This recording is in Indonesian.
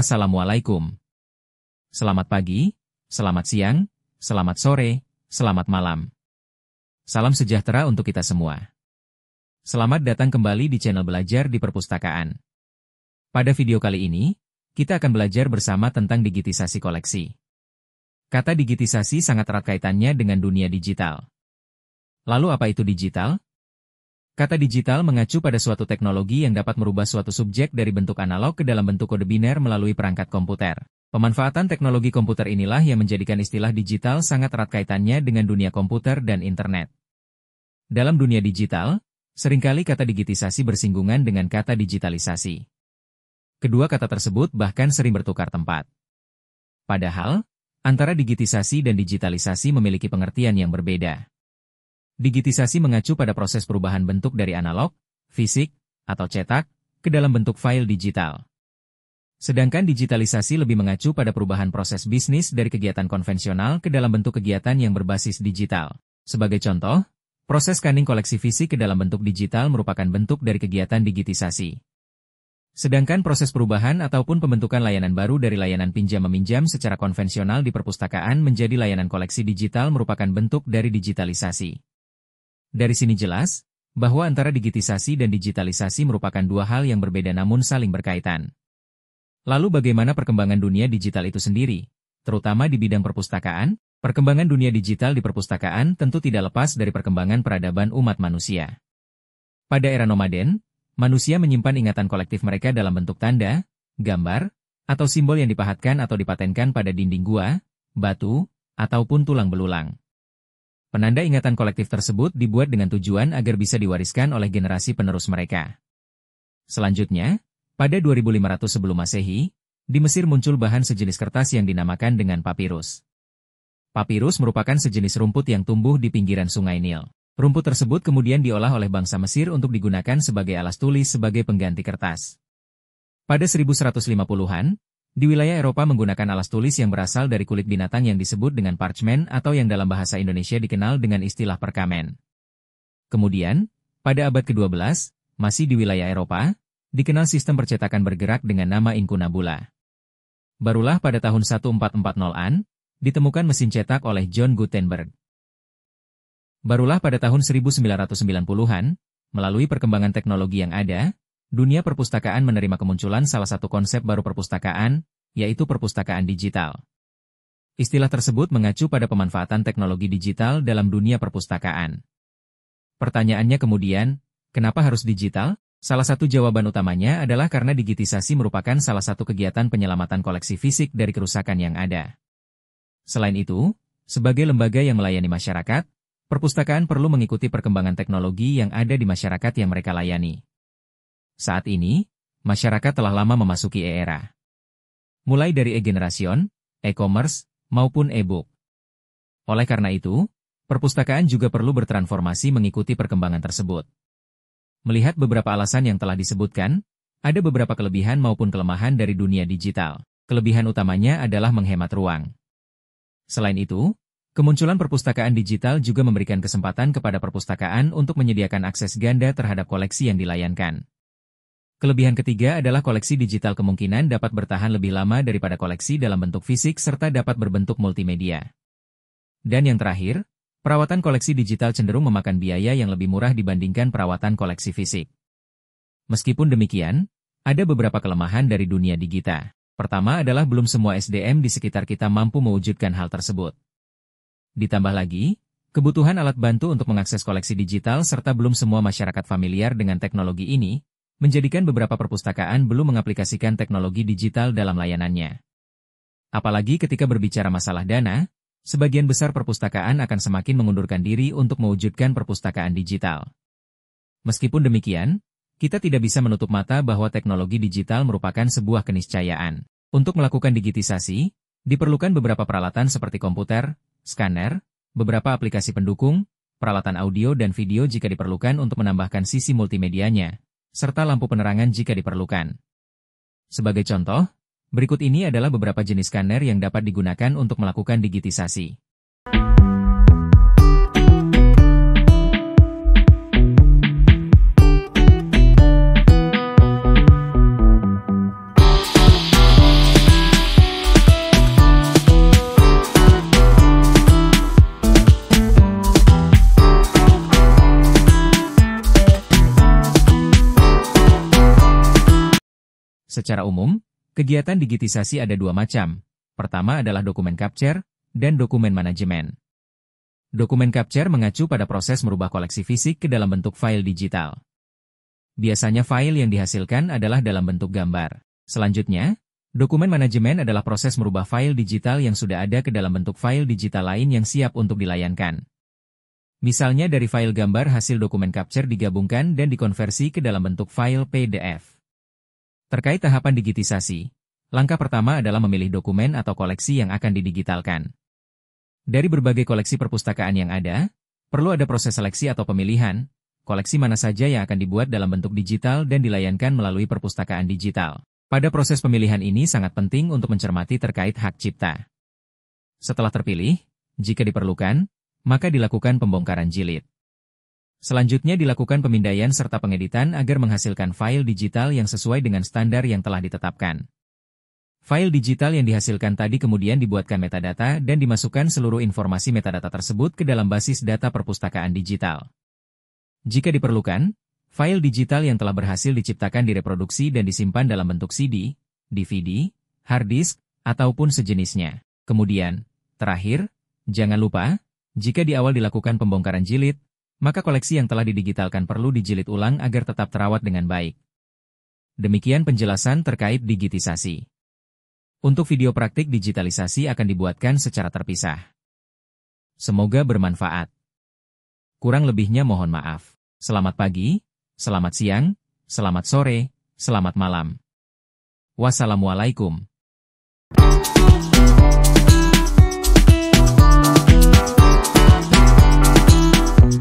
Assalamualaikum. Selamat pagi, selamat siang, selamat sore, selamat malam. Salam sejahtera untuk kita semua. Selamat datang kembali di channel Belajar di Perpustakaan. Pada video kali ini, kita akan belajar bersama tentang digitisasi koleksi. Kata digitisasi sangat erat kaitannya dengan dunia digital. Lalu apa itu digital? Kata digital mengacu pada suatu teknologi yang dapat merubah suatu subjek dari bentuk analog ke dalam bentuk kode biner melalui perangkat komputer. Pemanfaatan teknologi komputer inilah yang menjadikan istilah digital sangat erat kaitannya dengan dunia komputer dan internet. Dalam dunia digital, seringkali kata digitisasi bersinggungan dengan kata digitalisasi. Kedua kata tersebut bahkan sering bertukar tempat. Padahal, antara digitisasi dan digitalisasi memiliki pengertian yang berbeda. Digitisasi mengacu pada proses perubahan bentuk dari analog, fisik, atau cetak, ke dalam bentuk file digital. Sedangkan digitalisasi lebih mengacu pada perubahan proses bisnis dari kegiatan konvensional ke dalam bentuk kegiatan yang berbasis digital. Sebagai contoh, proses scanning koleksi fisik ke dalam bentuk digital merupakan bentuk dari kegiatan digitisasi. Sedangkan proses perubahan ataupun pembentukan layanan baru dari layanan pinjam-meminjam secara konvensional di perpustakaan menjadi layanan koleksi digital merupakan bentuk dari digitalisasi. Dari sini jelas, bahwa antara digitisasi dan digitalisasi merupakan dua hal yang berbeda namun saling berkaitan. Lalu bagaimana perkembangan dunia digital itu sendiri? Terutama di bidang perpustakaan, perkembangan dunia digital di perpustakaan tentu tidak lepas dari perkembangan peradaban umat manusia. Pada era nomaden, manusia menyimpan ingatan kolektif mereka dalam bentuk tanda, gambar, atau simbol yang dipahatkan atau dipatenkan pada dinding gua, batu, ataupun tulang belulang. Penanda ingatan kolektif tersebut dibuat dengan tujuan agar bisa diwariskan oleh generasi penerus mereka. Selanjutnya, pada 2500 sebelum Masehi, di Mesir muncul bahan sejenis kertas yang dinamakan dengan papirus. Papirus merupakan sejenis rumput yang tumbuh di pinggiran Sungai Nil. Rumput tersebut kemudian diolah oleh bangsa Mesir untuk digunakan sebagai alas tulis sebagai pengganti kertas. Pada 1150-an, di wilayah Eropa menggunakan alas tulis yang berasal dari kulit binatang yang disebut dengan parchment atau yang dalam bahasa Indonesia dikenal dengan istilah perkamen. Kemudian, pada abad ke-12, masih di wilayah Eropa, dikenal sistem percetakan bergerak dengan nama incunabula. Barulah pada tahun 1440-an, ditemukan mesin cetak oleh John Gutenberg. Barulah pada tahun 1990-an, melalui perkembangan teknologi yang ada, dunia perpustakaan menerima kemunculan salah satu konsep baru perpustakaan, yaitu perpustakaan digital. Istilah tersebut mengacu pada pemanfaatan teknologi digital dalam dunia perpustakaan. Pertanyaannya kemudian, kenapa harus digital? Salah satu jawaban utamanya adalah karena digitisasi merupakan salah satu kegiatan penyelamatan koleksi fisik dari kerusakan yang ada. Selain itu, sebagai lembaga yang melayani masyarakat, perpustakaan perlu mengikuti perkembangan teknologi yang ada di masyarakat yang mereka layani. Saat ini, masyarakat telah lama memasuki era. Mulai dari e-generation, e-commerce, maupun e-book. Oleh karena itu, perpustakaan juga perlu bertransformasi mengikuti perkembangan tersebut. Melihat beberapa alasan yang telah disebutkan, ada beberapa kelebihan maupun kelemahan dari dunia digital. Kelebihan utamanya adalah menghemat ruang. Selain itu, kemunculan perpustakaan digital juga memberikan kesempatan kepada perpustakaan untuk menyediakan akses ganda terhadap koleksi yang dilayankan. Kelebihan ketiga adalah koleksi digital kemungkinan dapat bertahan lebih lama daripada koleksi dalam bentuk fisik serta dapat berbentuk multimedia. Dan yang terakhir, perawatan koleksi digital cenderung memakan biaya yang lebih murah dibandingkan perawatan koleksi fisik. Meskipun demikian, ada beberapa kelemahan dari dunia digital. Pertama adalah belum semua SDM di sekitar kita mampu mewujudkan hal tersebut. Ditambah lagi, kebutuhan alat bantu untuk mengakses koleksi digital serta belum semua masyarakat familiar dengan teknologi ini, menjadikan beberapa perpustakaan belum mengaplikasikan teknologi digital dalam layanannya. Apalagi ketika berbicara masalah dana, sebagian besar perpustakaan akan semakin mengundurkan diri untuk mewujudkan perpustakaan digital. Meskipun demikian, kita tidak bisa menutup mata bahwa teknologi digital merupakan sebuah keniscayaan. Untuk melakukan digitisasi, diperlukan beberapa peralatan seperti komputer, scanner, beberapa aplikasi pendukung, peralatan audio dan video jika diperlukan untuk menambahkan sisi multimedianya, serta lampu penerangan jika diperlukan. Sebagai contoh, berikut ini adalah beberapa jenis scanner yang dapat digunakan untuk melakukan digitisasi. Secara umum, kegiatan digitisasi ada dua macam. Pertama adalah dokumen capture dan dokumen manajemen. Dokumen capture mengacu pada proses merubah koleksi fisik ke dalam bentuk file digital. Biasanya file yang dihasilkan adalah dalam bentuk gambar. Selanjutnya, dokumen manajemen adalah proses merubah file digital yang sudah ada ke dalam bentuk file digital lain yang siap untuk dilayankan. Misalnya dari file gambar hasil dokumen capture digabungkan dan dikonversi ke dalam bentuk file PDF. Terkait tahapan digitisasi, langkah pertama adalah memilih dokumen atau koleksi yang akan didigitalkan. Dari berbagai koleksi perpustakaan yang ada, perlu ada proses seleksi atau pemilihan, koleksi mana saja yang akan dibuat dalam bentuk digital dan dilayankan melalui perpustakaan digital. Pada proses pemilihan ini sangat penting untuk mencermati terkait hak cipta. Setelah terpilih, jika diperlukan, maka dilakukan pembongkaran jilid. Selanjutnya dilakukan pemindaian serta pengeditan agar menghasilkan file digital yang sesuai dengan standar yang telah ditetapkan. File digital yang dihasilkan tadi kemudian dibuatkan metadata dan dimasukkan seluruh informasi metadata tersebut ke dalam basis data perpustakaan digital. Jika diperlukan, file digital yang telah berhasil diciptakan direproduksi dan disimpan dalam bentuk CD, DVD, hard disk, ataupun sejenisnya. Kemudian, terakhir, jangan lupa, jika di awal dilakukan pembongkaran jilid, maka koleksi yang telah didigitalkan perlu dijilid ulang agar tetap terawat dengan baik. Demikian penjelasan terkait digitisasi. Untuk video praktik digitalisasi akan dibuatkan secara terpisah. Semoga bermanfaat. Kurang lebihnya mohon maaf. Selamat pagi, selamat siang, selamat sore, selamat malam. Wassalamualaikum.